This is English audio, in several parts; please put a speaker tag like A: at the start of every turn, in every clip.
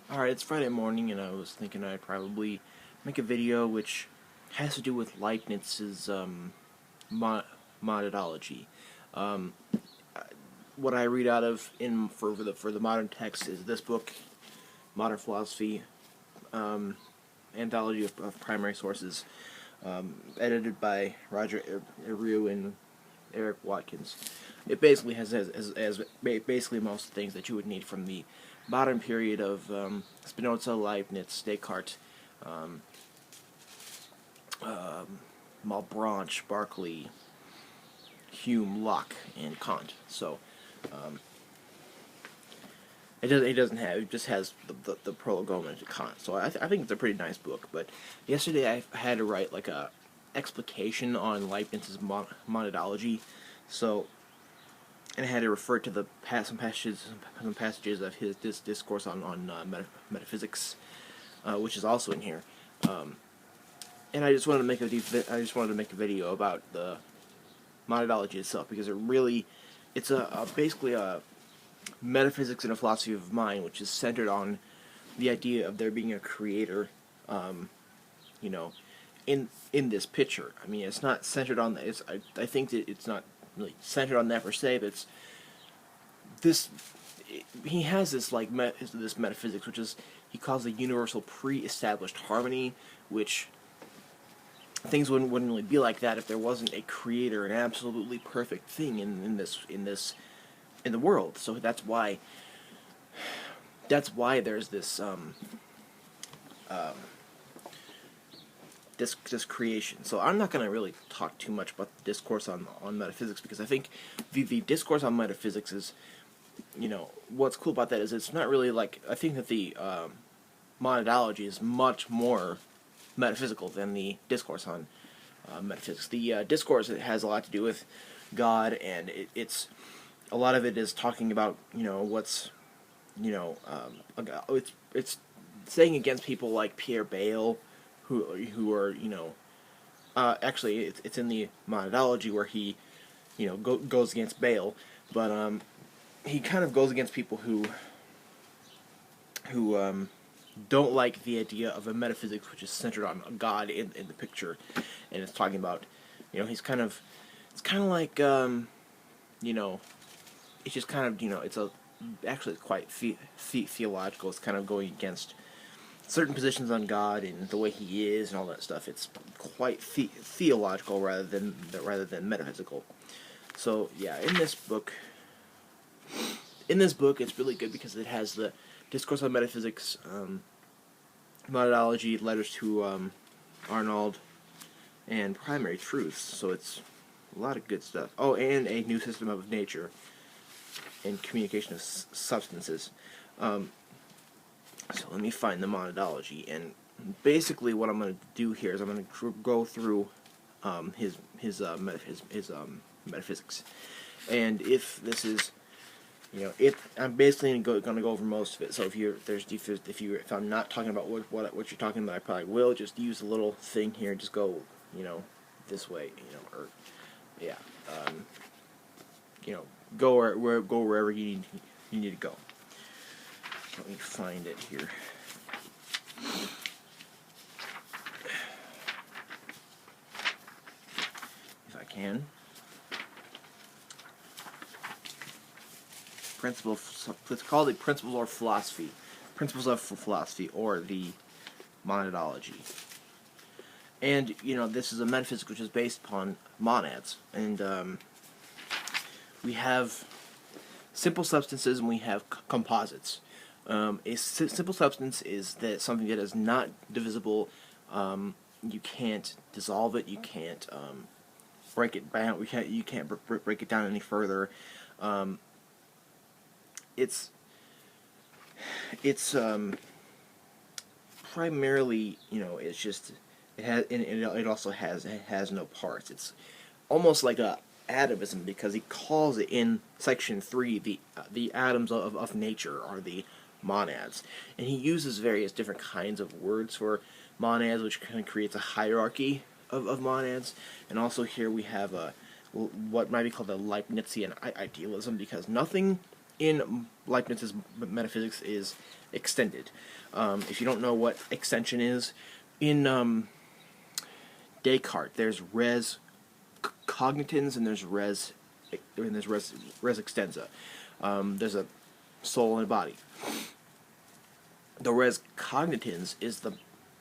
A: Alright, it's Friday morning, and I was thinking I'd probably make a video which has to do with Leibniz's monadology. Um, what I read out of for the modern text is this book, Modern Philosophy, Anthology of Primary Sources, edited by Roger Eriu and Eric Watkins. It basically has basically most things that you would need from the modern period of Spinoza, Leibniz, Descartes, um, Malebranche, Berkeley, Hume, Locke, and Kant. So um, it just has the prolegomena to Kant. So I think it's a pretty nice book. But yesterday I had to write like a explication on Leibniz's monadology. So and I had to refer to some passages of his discourse on metaphysics, which is also in here. Um, and I just wanted to make a video about the monadology itself because it's basically a metaphysics and a philosophy of mind which is centered on the idea of there being a creator, um, you know, in this picture. I mean, it's not centered on that. I think that it's not really centered on that per se, but it's this. He has this this metaphysics, which is he calls the universal pre-established harmony, which things wouldn't really be like that if there wasn't a creator, an absolutely perfect thing in the world. So that's why there's this creation. So I'm not going to really talk too much about the discourse on metaphysics because I think the discourse on metaphysics is, what's cool about that is it's not really like, I think that the monadology is much more metaphysical than the discourse on metaphysics. The discourse, it has a lot to do with God, and it's a lot of it is talking about what's it's saying against people like Pierre Bayle, who are actually it's in the monadology where he goes against Bayle, but he kind of goes against people who don't like the idea of a metaphysics which is centered on God in the picture, and it's talking about it's kind of like it's just kind of it's quite theological. It's kind of going against certain positions on God and the way He is and all that stuff. It's quite theological rather than metaphysical. So yeah, in this book, it's really good because it has the discourse on metaphysics, monadology, letters to Arnold, and primary truths. So it's a lot of good stuff. Oh, and a new system of nature and communication of substances. So let me find the monadology, and basically what I'm going to do here is I'm going to go through his metaphysics, and if this is I'm basically going to go over most of it. So if I'm not talking about what you're talking about, I probably will just use a little thing here and just go this way, or yeah, go wherever you need to go. Let me find it here. If I can. It's called the Principles of Philosophy, or the Monadology. And, this is a metaphysics which is based upon monads. And we have simple substances and we have composites. A simple substance is something that is not divisible. You can't dissolve it. You can't break it down. You can't break it down any further. It's primarily it's just it also has no parts. It's almost like a atomism, because he calls it in section 3 the atoms of nature are the monads, and he uses various different kinds of words for monads, which kind of creates a hierarchy of monads. And also here we have what might be called a Leibnizian idealism, because nothing in Leibniz's metaphysics is extended. If you don't know what extension is, in Descartes, there's res cognitans and there's res extensa. There's a soul and a body. The res cognitans is the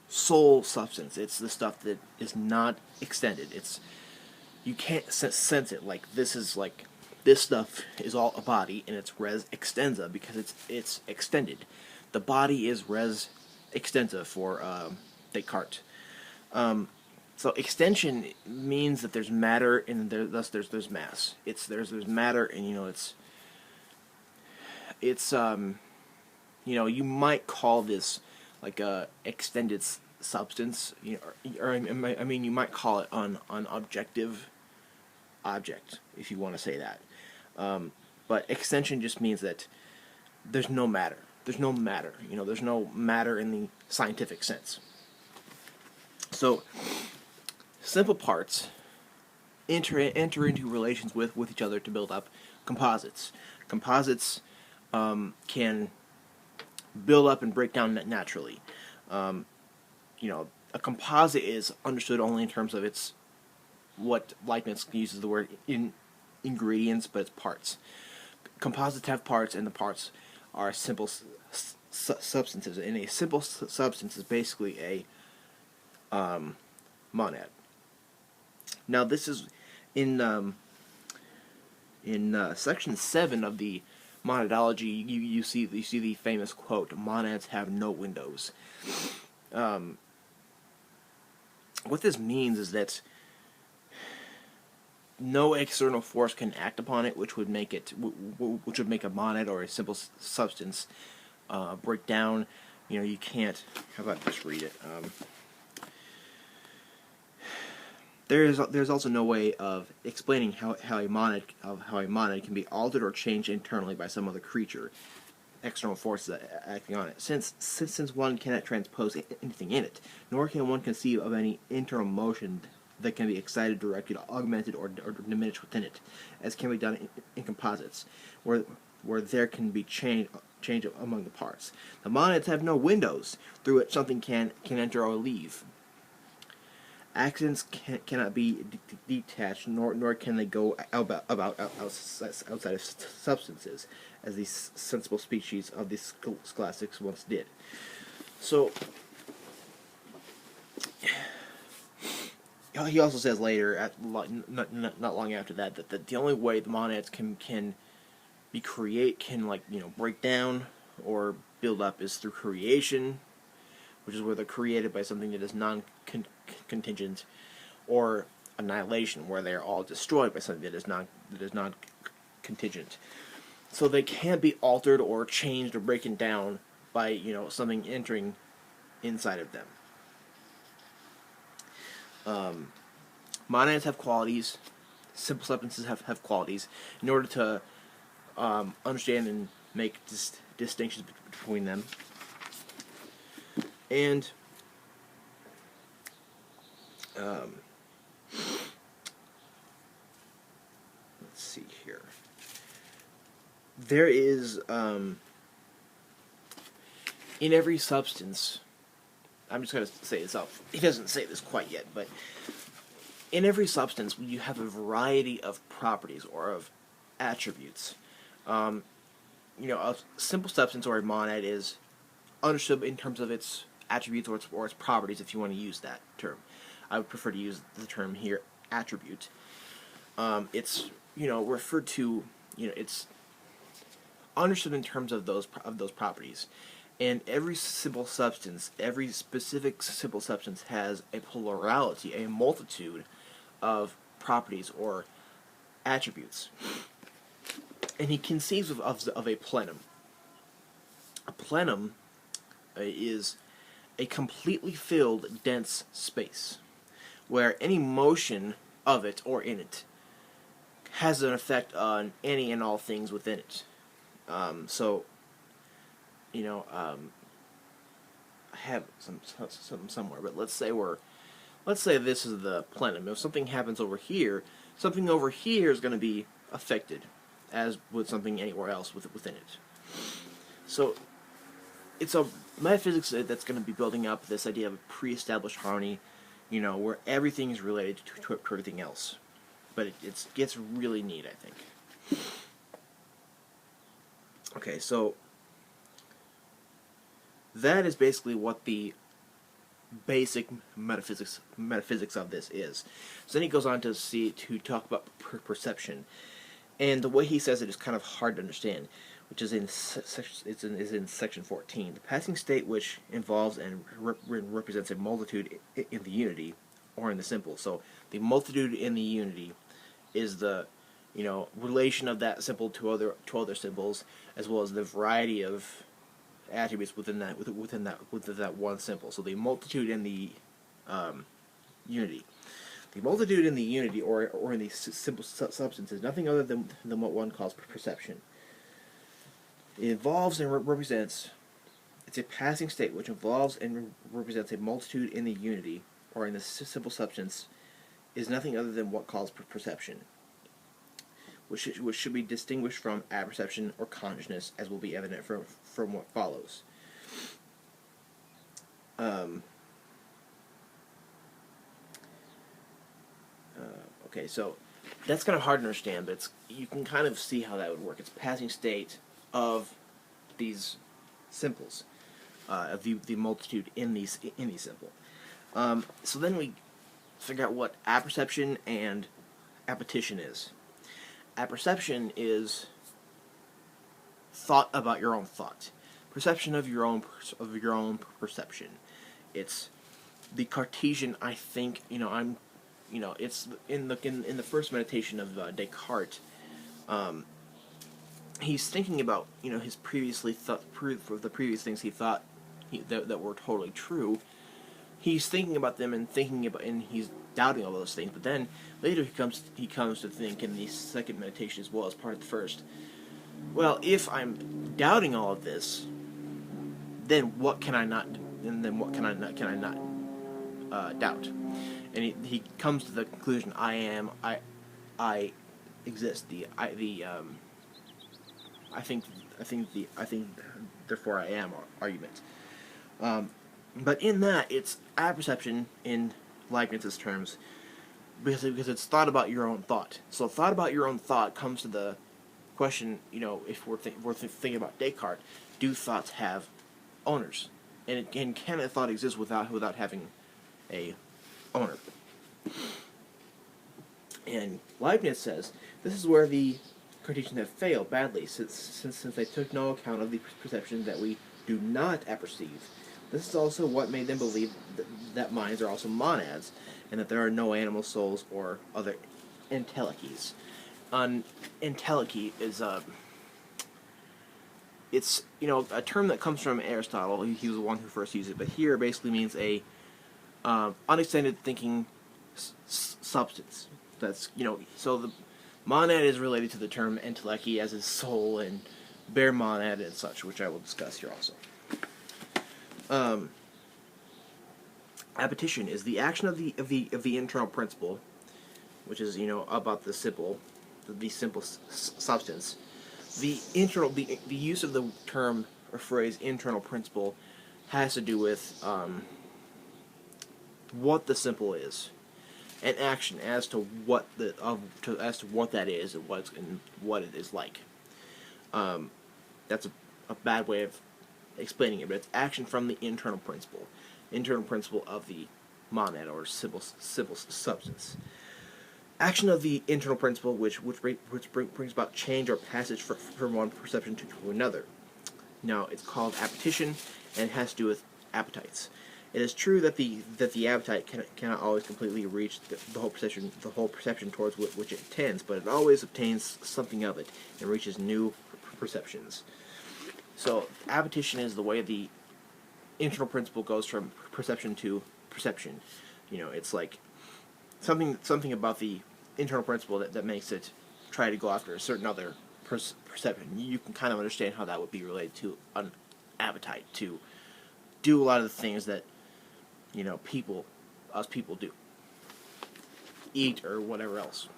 A: soul substance. It's the stuff that is not extended. You can't sense it. Like this stuff is all a body, and it's res extensa because it's extended. The body is res extensa for Descartes. So extension means that there's matter and thus there's mass. There's matter, and it's you might call this like a extended substance, or I mean you might call it an objective object if you want to say that. But extension just means that there's no matter. There's no matter. There's no matter in the scientific sense. So simple parts enter into relations with each other to build up composites. Composites can build up and break down naturally. A composite is understood only in terms of its what Leibniz uses the word ingredients, but it's parts. Composites have parts, and the parts are simple substances. And a simple substance is basically a monad. Now, this is in section 7 of the Monadology. You see the famous quote: "Monads have no windows." What this means is that no external force can act upon it, which would make a monad or a simple substance break down. You can't. How about just read it? There's also no way of explaining how a monad can be altered or changed internally by some other creature, external forces acting on it. Since one cannot transpose anything in it, nor can one conceive of any internal motion that can be excited, directed, augmented, or diminished within it, as can be done in composites, where there can be change among the parts. The monads have no windows through which something can enter or leave. Accidents cannot be detached, nor can they go about outside of substances, as these sensible species of the scholastics once did. So, he also says later, not long after that the only way the monads can break down or build up is through creation, which is where they're created by something that is non-contingent, or annihilation, where they are all destroyed by something that is non-contingent. So they can't be altered or changed or broken down by something entering inside of them. Monads have qualities. Simple substances have qualities. In order to understand and make distinctions between them. And let's see here. There is in every substance. I'm just going to say this out. He doesn't say this quite yet, but in every substance you have a variety of properties or of attributes. A simple substance or a monad is understood in terms of its attributes or its properties, if you want to use that term. I would prefer to use the term here, attribute. It's referred to. It's understood in terms of those properties. And every simple substance, every specific simple substance has a plurality, a multitude of properties or attributes. And he conceives of a plenum. A plenum is a completely filled, dense space, where any motion of it or in it has an effect on any and all things within it. I have some somewhere, but let's say this is the plenum. If something happens over here, something over here is going to be affected as with something anywhere else within it. So it's a metaphysics that's going to be building up this idea of a pre-established harmony, where everything is related to everything else. But it gets really neat, I think. Okay, so that is basically what the basic metaphysics of this is. So then he goes on to talk about perception, and the way he says it is kind of hard to understand, which is in section 14. The passing state which involves and represents a multitude in the unity, or in the simple. So the multitude in the unity is the relation of that simple to other symbols, as well as the variety of attributes within that one simple. So the multitude in the unity. The multitude in the unity, or in the simple substance, is nothing other than what one calls perception. It involves and represents. It's a passing state which involves and represents a multitude in the unity, or in the simple substance, is nothing other than what calls perception, which should be distinguished from apperception or consciousness, as will be evident from what follows. Okay, so that's kind of hard to understand, but you can kind of see how that would work. It's a passing state of these simples, of the multitude in these simple. So then we figure out what apperception and appetition is. Apperception is thought about your own thought, perception of your own perception. It's the Cartesian. I think it's in the first meditation of Descartes. He's thinking about his the previous things he thought that were totally true. He's thinking about them and he's doubting all those things. But then later he comes to think in the second meditation as well as part of the first. Well, if I'm doubting all of this, then what can I not? And then what can I not doubt? And he comes to the conclusion: I exist. I think, therefore I am argument. But in that, it's apperception in Leibniz's terms, because it's thought about your own thought. So thought about your own thought comes to the question, if we're thinking about Descartes, do thoughts have owners? And can a thought exist without having a owner? And Leibniz says this is where the Cartesians have failed badly, since they took no account of the perception that we do not apperceive. This is also what made them believe that minds are also monads, and that there are no animal souls or other entelechies. Entelechy is it's a term that comes from Aristotle. He was the one who first used it, but here it basically means a unextended thinking substance. That's so the monad is related to the term entelechy, as is soul and bare monad and such, which I will discuss here also. Appetition is the action of the internal principle, which is about the simple substance. The use of the term or phrase internal principle has to do with what the simple is, and action as to what that is and what it is like. That's a bad way of explaining it, but it's action from the internal principle of the monad or simple substance. Action of the internal principle, which brings about change or passage from one perception to another. Now, it's called appetition, and it has to do with appetites. It is true that the appetite cannot always completely reach the whole perception towards which it tends, but it always obtains something of it and reaches new perceptions. So, appetition is the way the internal principle goes from perception to perception. It's like something about the internal principle that makes it try to go after a certain other perception. You can kind of understand how that would be related to an appetite, to do a lot of the things that us people do, eat or whatever else.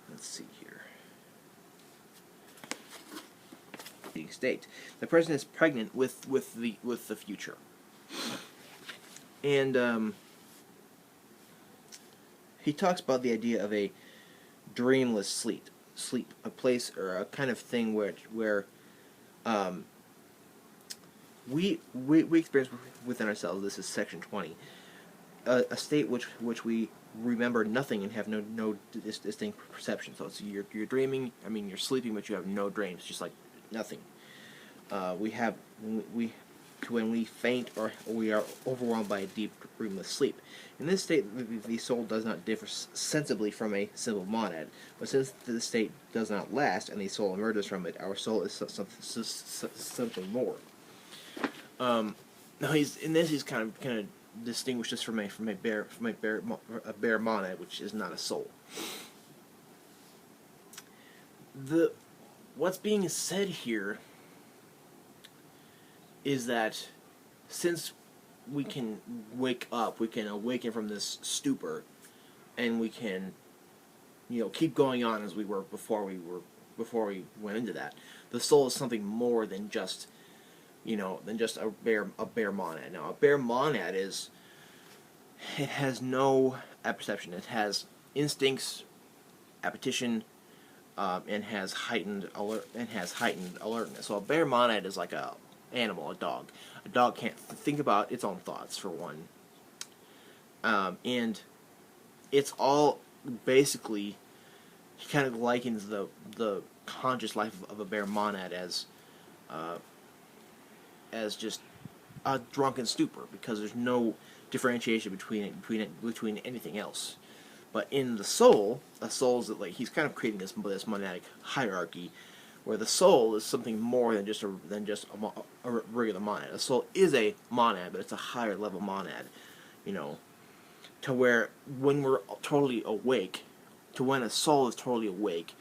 A: let's see here. State. The present is pregnant with the future, and he talks about the idea of a dreamless sleep, a place or a kind of thing where we experience within ourselves. This is section 20. A state which we remember nothing and have no distinct perception. So it's you're dreaming. I mean, you're sleeping, but you have no dreams. Just like nothing. When we faint or we are overwhelmed by a deep dreamless sleep. In this state, the soul does not differ sensibly from a simple monad. But since the state does not last and the soul emerges from it, our soul is something more. Now he's kind of distinguished this from a bare monad, which is not a soul. What's being said here is that since we can wake up, we can awaken from this stupor, and we can, keep going on as we were before we went into that. The soul is something more than just, a bare monad. Now, a bare monad it has no apperception. It has instincts, appetition, and has heightened alertness. So a bare monad is like a animal, a dog. A dog can't think about its own thoughts, for one. And it's all basically, he kind of likens the conscious life of a bare monad as just a drunken stupor, because there's no differentiation between anything else. But in the soul, a soul's like he's kind of creating this monadic hierarchy, where the soul is something more than just a regular monad. A soul is a monad, but it's a higher level monad, to where when we're totally awake, when a soul is totally awake,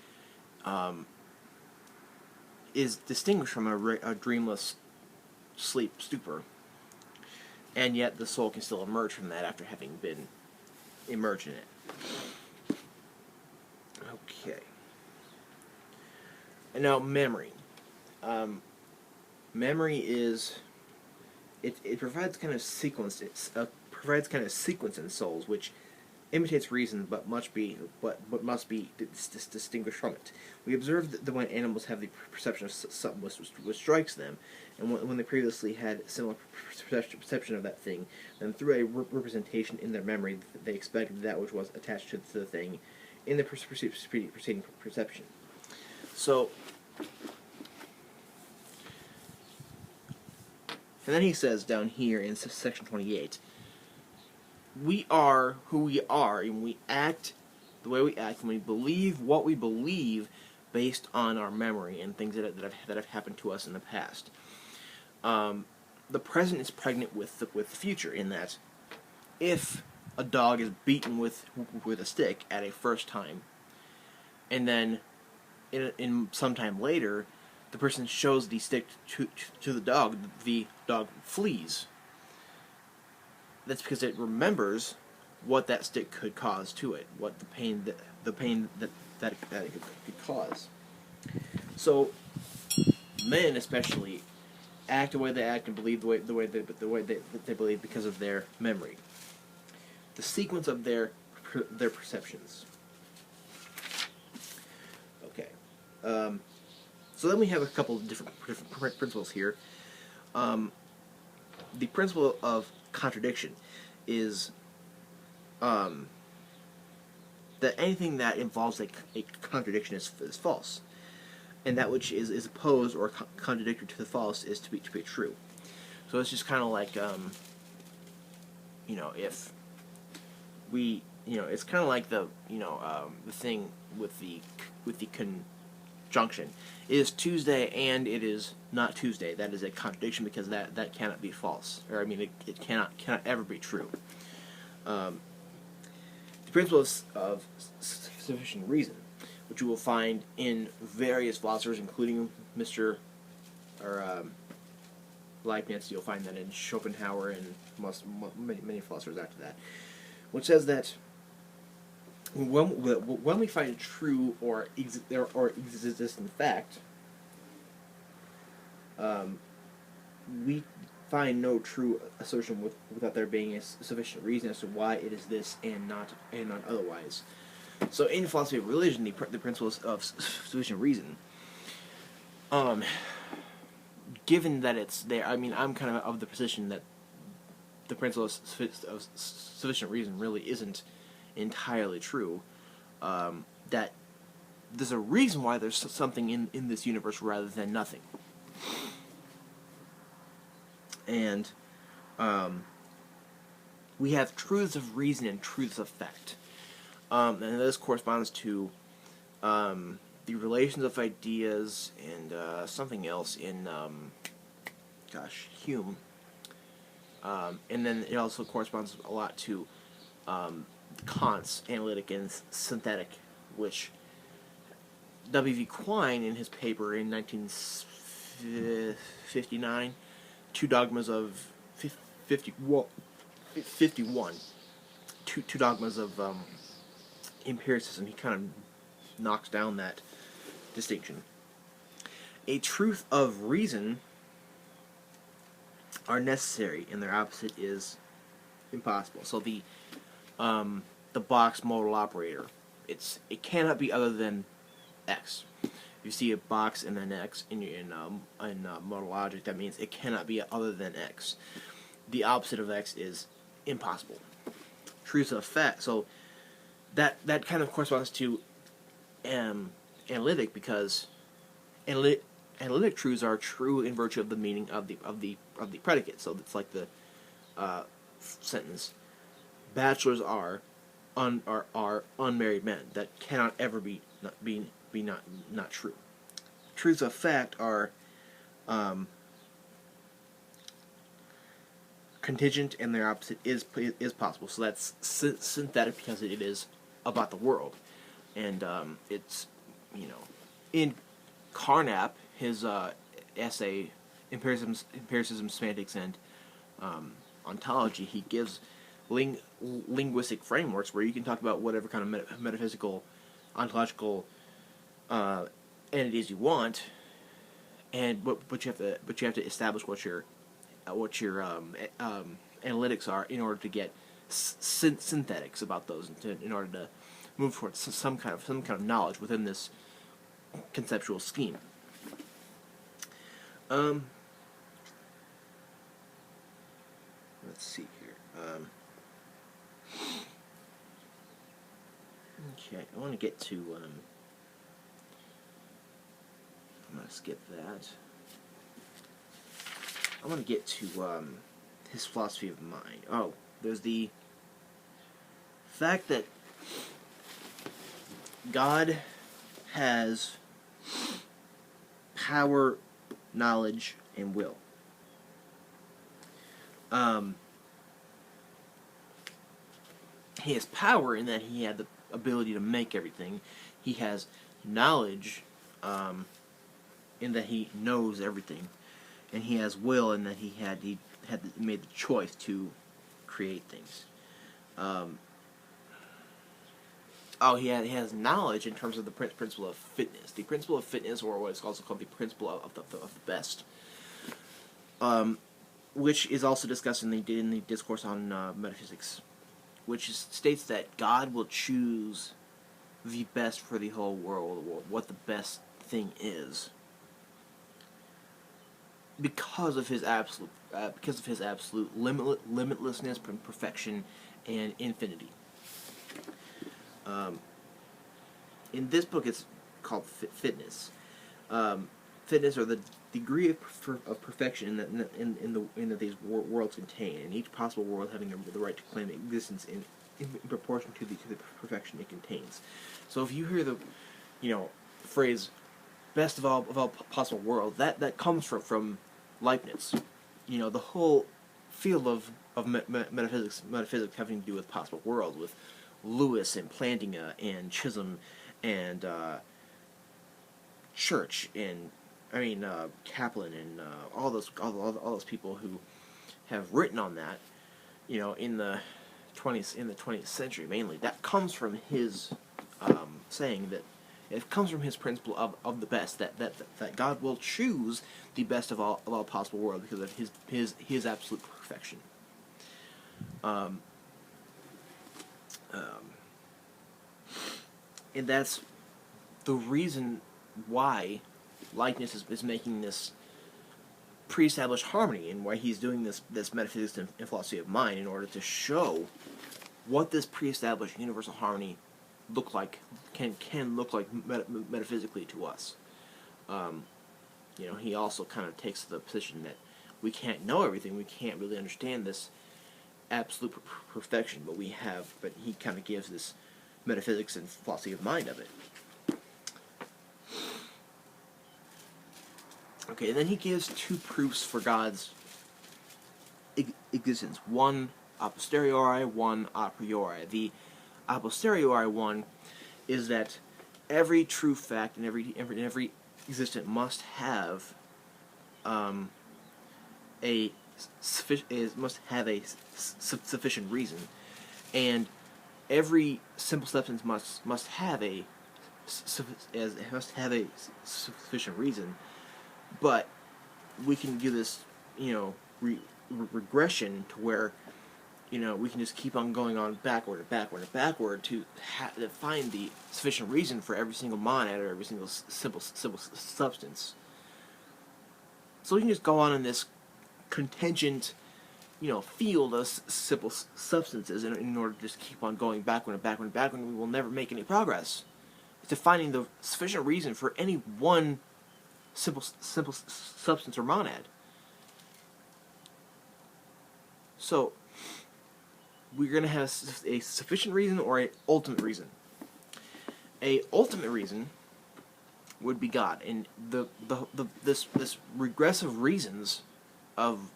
A: is distinguished from a dreamless sleep stupor, and yet the soul can still emerge from that after having been immersed in it. Okay. And now memory. Memory is it provides kind of sequence. Provides kind of sequence in souls, which imitates reason, but must be distinguished from it. We observe that when animals have the perception of something which strikes them, and when they previously had similar perception of that thing, then through a representation in their memory, they expected that which was attached to the thing in the preceding perception. So, and then he says down here in section 28, we are who we are, and we act the way we act, and we believe what we believe based on our memory and things that have happened to us in the past. The present is pregnant with the future, in that if a dog is beaten with a stick at a first time, and then in some time later, the person shows the stick to the dog flees. That's because it remembers what that stick could cause to it, what the pain that it could cause. So men especially act the way they act and believe the way they believe because of their memory, the sequence of their perceptions. Okay. So then we have a couple of different principles here. The principle of contradiction is that anything that involves a contradiction is false, and that which is opposed or contradictory to the false is to be true. So it's just kind of like if we it's kind of like the thing with the conjunction. It is Tuesday and it is not Tuesday. That is a contradiction, because that cannot be false, or I mean it cannot ever be true. The principle of sufficient reason, which you will find in various philosophers, including Leibniz. You'll find that in Schopenhauer and many philosophers after that, which says that when we find a true or existent fact, um, we find no true assertion without there being a sufficient reason as to why it is this and not otherwise. So in philosophy of religion, the principles of sufficient reason, um, given that it's there, I mean, I'm kind of the position that the principle of sufficient reason really isn't entirely true. That there's a reason why there's something in this universe rather than nothing. And we have truths of reason and truths of fact. And this corresponds to the relations of ideas and something else in, Hume. And then it also corresponds a lot to Kant's analytic and synthetic, which W.V. Quine, in his paper in 1959, Two Dogmas of 51, Two Dogmas of Empiricism, he kind of knocks down that distinction. A truth of reason are necessary, and their opposite is impossible. So the box modal operator, it cannot be other than X. You see a box and then X in modal logic, that means it cannot be other than X. The opposite of X is impossible. Truths of fact. So that kind of corresponds to analytic, because analytic truths are true in virtue of the meaning of the predicate. So it's like the sentence: bachelors are unmarried men. That cannot ever be not true. Truths of fact are contingent, and their opposite is possible. So that's synthetic because it is about the world, and it's in Carnap, his essay Empiricism, Semantics, and Ontology, he gives linguistic frameworks where you can talk about whatever kind of metaphysical, ontological entities you want, and but you have to establish what your analytics are in order to get synthetics about those, in order to move towards some kind of knowledge within this conceptual scheme. Let's see here. Okay, I want to get to. I'm going to skip that. I want to get to his philosophy of mind. Oh, there's the fact that God has power, knowledge, and will. He has power in that he had the ability to make everything. He has knowledge in that he knows everything, and he has will in that he made the choice to create things. He has knowledge in terms of the principle of fitness. The principle of fitness, or what is also called the principle of the best, which is also discussed in the discourse on metaphysics, which states that God will choose the best for the whole world, or what the best thing is, because of his absolute limitlessness, perfection, and infinity. In this book, it's called Fitness. Fitness, or the degree of perfection in that these worlds contain, and each possible world having the right to claim existence in proportion to the perfection it contains. So if you hear the phrase "best of all possible worlds," that comes from Leibniz. The whole field of metaphysics having to do with possible worlds, with Lewis and Plantinga and Chisholm and Church and Kaplan and all those people who have written on that, in the 20th century mainly. That comes from his saying that it comes from his principle of the best, that God will choose the best of all possible worlds because of his absolute perfection. And that's the reason why Leibniz is making this pre-established harmony, and why he's doing this metaphysics and philosophy of mind in order to show what this pre-established universal harmony can look like metaphysically to us. He also kind of takes the position that we can't know everything, we can't really understand this absolute perfection, but he kind of gives this metaphysics and philosophy of mind of it. Okay, and then he gives two proofs for God's existence. One a posteriori, one a priori. The a posteriori one is that every true fact and every existent must have sufficient reason, and every simple substance must have a sufficient reason. But we can do this, regression to where, we can just keep on going on backward and backward and backward to find the sufficient reason for every single monad or every single simple substance. So we can just go on in this contingent, field of simple substances in order to just keep on going backward and backward and backward, and we will never make any progress to finding the sufficient reason for any one simple substance or monad. So we're going to have a sufficient reason or an ultimate reason. A ultimate reason would be God, and this regressive reasons of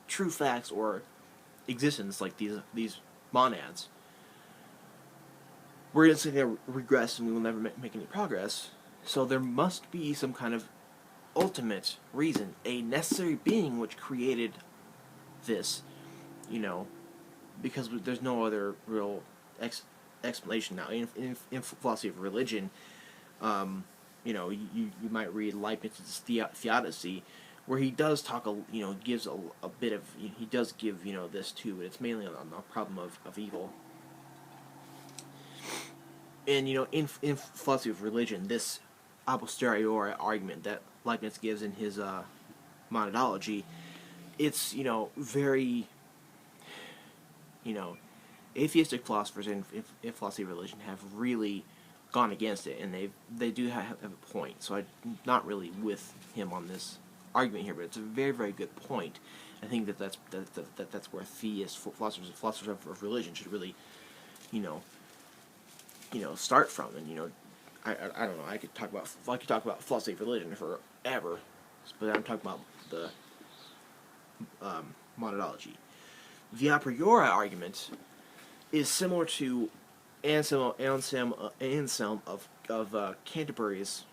A: true facts or existence, like these monads, we're going to regress and we will never make any progress. So there must be some kind of ultimate reason, a necessary being which created this, because there's no other real explanation now. In philosophy of religion, you might read Leibniz's Theodicy, where he does talk, gives a bit of, he does give, this too, but it's mainly on the problem of evil. And, in philosophy of religion, this a posteriori argument that Leibniz gives in his Monadology, it's, very, atheistic philosophers in philosophy of religion have really gone against it, and they do have a point. So I'm not really with him on this argument here, but it's a very, very good point. I think that's where theists, philosophers of religion should really, start from. And I don't know. I could talk about philosophy of religion forever, but I'm talking about the Monadology. The a priori argument is similar to Anselm of Canterbury's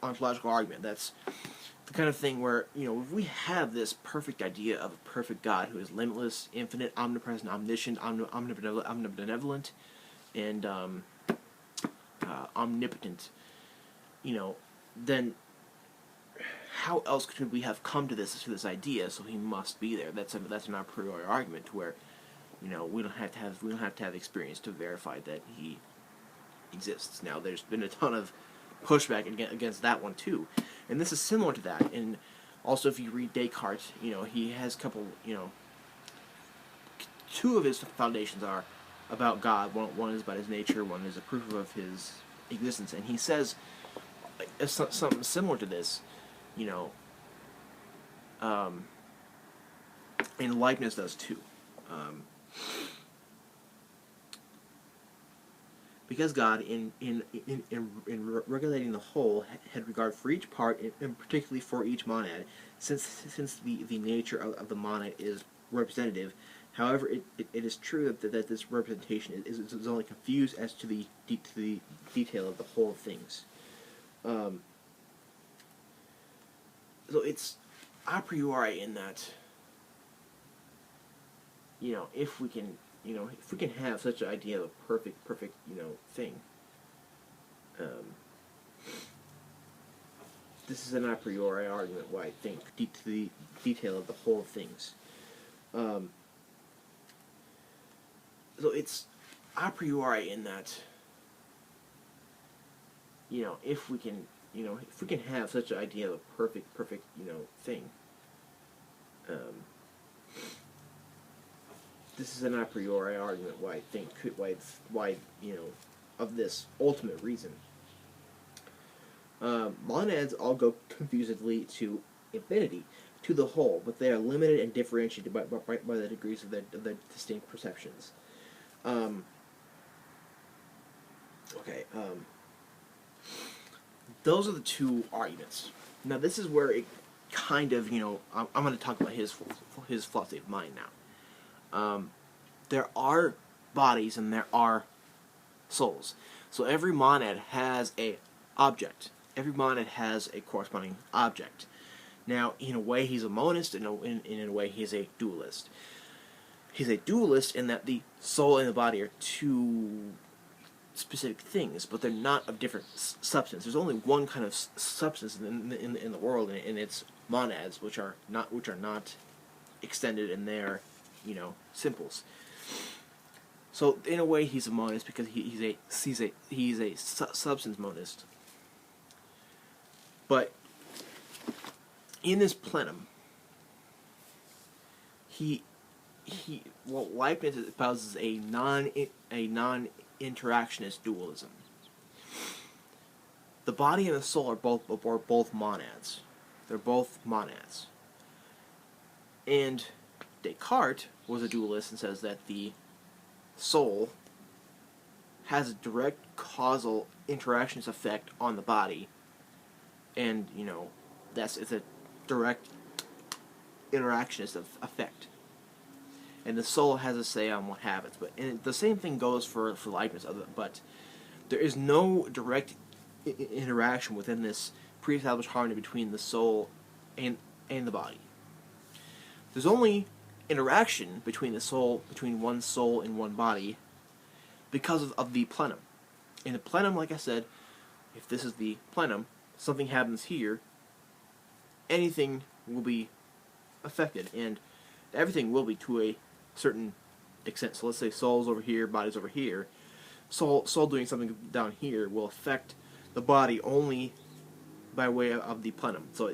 A: ontological argument. That's the kind of thing where, if we have this perfect idea of a perfect God who is limitless, infinite, omnipresent, omniscient, omnibenevolent, and omnipotent, then how else could we have come to this idea? So he must be there. That's an a priori argument, where we don't have to have experience to verify that he exists. Now, there's been a ton of pushback against that one too, and this is similar to that. And also, if you read Descartes, he has a couple, two of his foundations are about God. One is about his nature. One is a proof of his existence. And he says something similar to this, and Leibniz does too. Because God, in regulating the whole, had regard for each part, and particularly for each monad, since the nature of the monad is representative. However, it is true that this representation is only confused as to the detail of the whole of things. So it's a priori in that, if we can, if we can have such an idea of a perfect, thing, this is an a priori argument why I think to the detail of the whole things. So it's a priori in that, if we can, have such an idea of a perfect, thing, this is an a priori argument why I think why of this ultimate reason. Monads all go confusedly to infinity, to the whole, but they are limited and differentiated by the degrees of their distinct perceptions. Those are the two arguments. Now, this is where it kind of, I'm going to talk about his philosophy of mind now. There are bodies and there are souls. So every monad has a object. Every monad has a corresponding object. Now, in a way, he's a monist, in a way, he's a dualist. He's a dualist in that the soul and the body are two specific things, but they're not of different substance. There's only one kind of substance in the world, and it's monads, which are not extended in their simples. So in a way, he's a monist because he's a substance monist. But in this plenum, Leibniz espouses a non-interactionist dualism. The body and the soul are both monads. They're both monads. And Descartes was a dualist and says that the soul has a direct causal interactionist effect on the body, and it's a direct interactionist effect, and the soul has a say on what happens. But the same thing goes for Leibniz, but there is no direct interaction within this pre-established harmony between the soul and the body. There's only interaction between one soul and one body because of the plenum. In the plenum, like I said, if this is the plenum, something happens here, anything will be affected, and everything will be to a certain extent. So let's say soul's over here, body's over here. Soul doing something down here will affect the body only by way of the plenum. So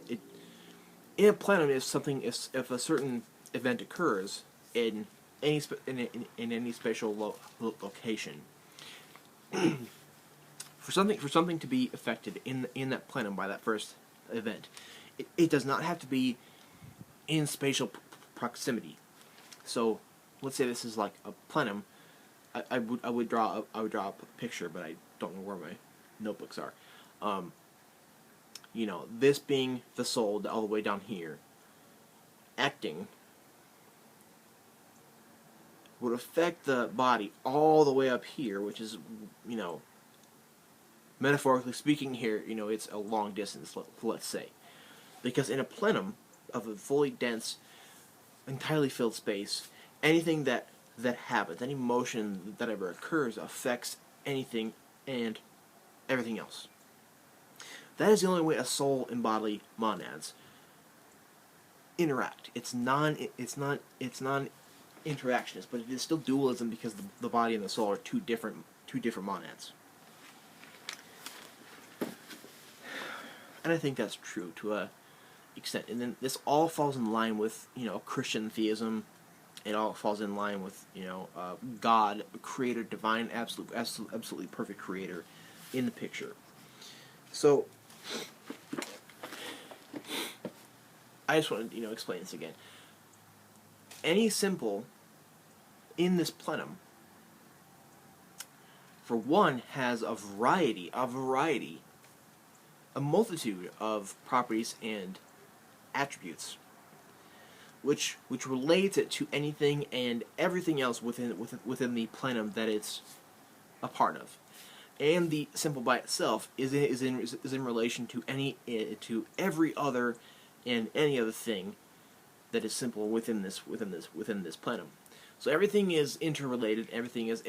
A: in a plenum, if a certain event occurs in any spatial location, for something to be affected in that plenum by that first event, it does not have to be in spatial proximity. So let's say this is like a plenum. I would draw a picture, but I don't know where my notebooks are. This being the soul all the way down here, acting would affect the body all the way up here, which is, metaphorically speaking here, it's a long distance, let's say. Because in a plenum of a fully dense, entirely filled space, anything that happens, any motion that ever occurs affects anything and everything else. That is the only way a soul and bodily monads interact. It's non-interactionist, but it is still dualism because the body and the soul are two different monads. And I think that's true to a extent. And then this all falls in line with Christian theism. It all falls in line with God, creator, divine, absolutely perfect creator in the picture. So I just want to explain this again. Any simple in this plenum, for one, has a multitude of properties and attributes, which relates it to anything and everything else within the plenum that it's a part of. And the simple by itself is in relation to every other and any other thing that is simple within this plenum. So everything is interrelated. Everything is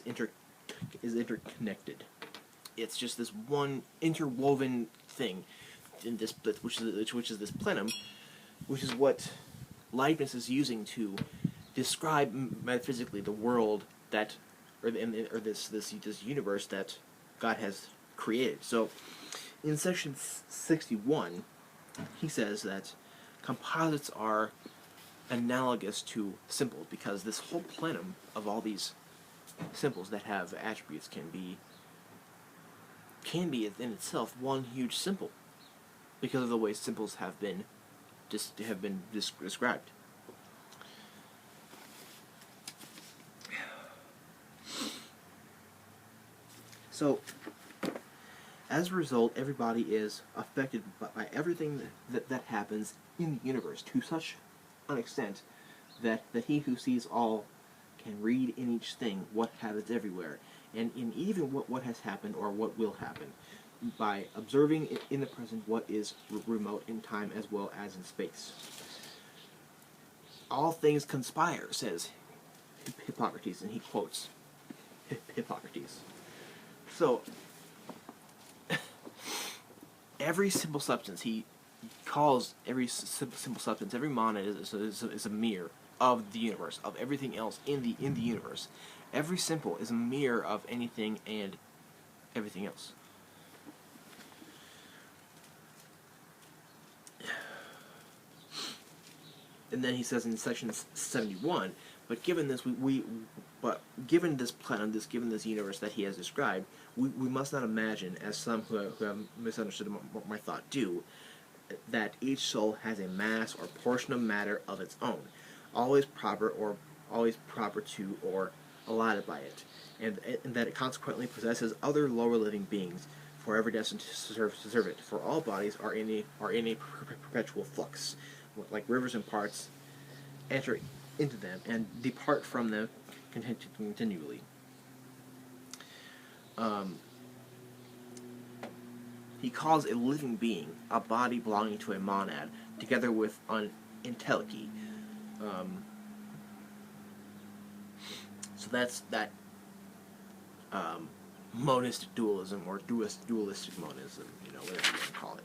A: interconnected. It's just this one interwoven thing in this, which is this plenum, which is what Leibniz is using to describe metaphysically the world that, or this universe that God has created. So, in section 61, he says that composites are analogous to simples because this whole plenum of all these simples that have attributes can be in itself one huge simple because of the way simples have been described. So, as a result, everybody is affected by everything that happens in the universe to such an extent that he who sees all can read in each thing what happens everywhere, and in even what has happened or what will happen, by observing in the present what is remote in time as well as in space. All things conspire, says Hippocrates, and he quotes Hippocrates. So, every simple substance, he calls every simple substance, every monad is a mirror of the universe, of everything else in the universe. Every simple is a mirror of anything and everything else. And then he says in section 71, but given this given this plenum, given this universe that he has described, we must not imagine, as some who have misunderstood my thought do, that each soul has a mass or portion of matter of its own, always proper to or allotted by it, and that it consequently possesses other lower living beings, forever destined to serve it. For all bodies are in a perpetual flux, like rivers and parts enter into them and depart from them continually. He calls a living being a body belonging to a monad, together with an entelechy. So that's that monistic dualism, or dualistic monism, whatever you want to call it.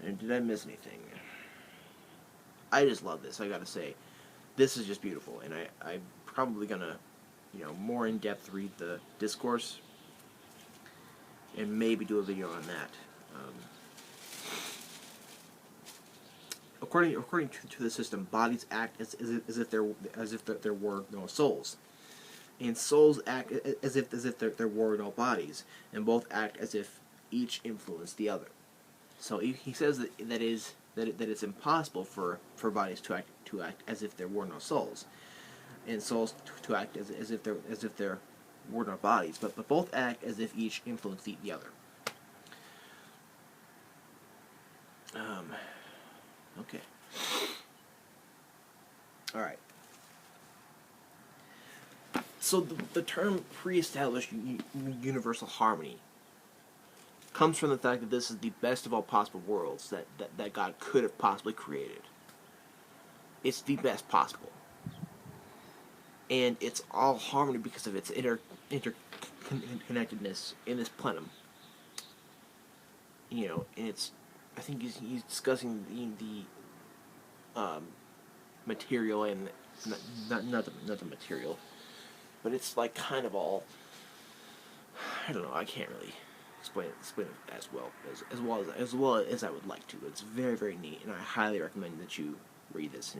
A: And did I miss anything? I just love this, I gotta say. This is just beautiful, and I'm probably gonna, more in depth read the discourse, and maybe do a video on that. According to the system, bodies act as if there were no souls, and souls act as if there were no bodies, and both act as if each influenced the other. So he says that it's impossible for bodies to act as if there were no souls, and souls to act as if there were no bodies, but both act as if each influenced the other. Okay. All right. So the term pre-established universal harmony comes from the fact that this is the best of all possible worlds that God could have possibly created. It's the best possible. And it's all harmony because of its interconnectedness in this plenum. And it's, I think he's discussing the material and not the material, but it's like kind of all, I don't know, I can't really explain it as well as I would like to. It's very, very neat, and I highly recommend that you read this.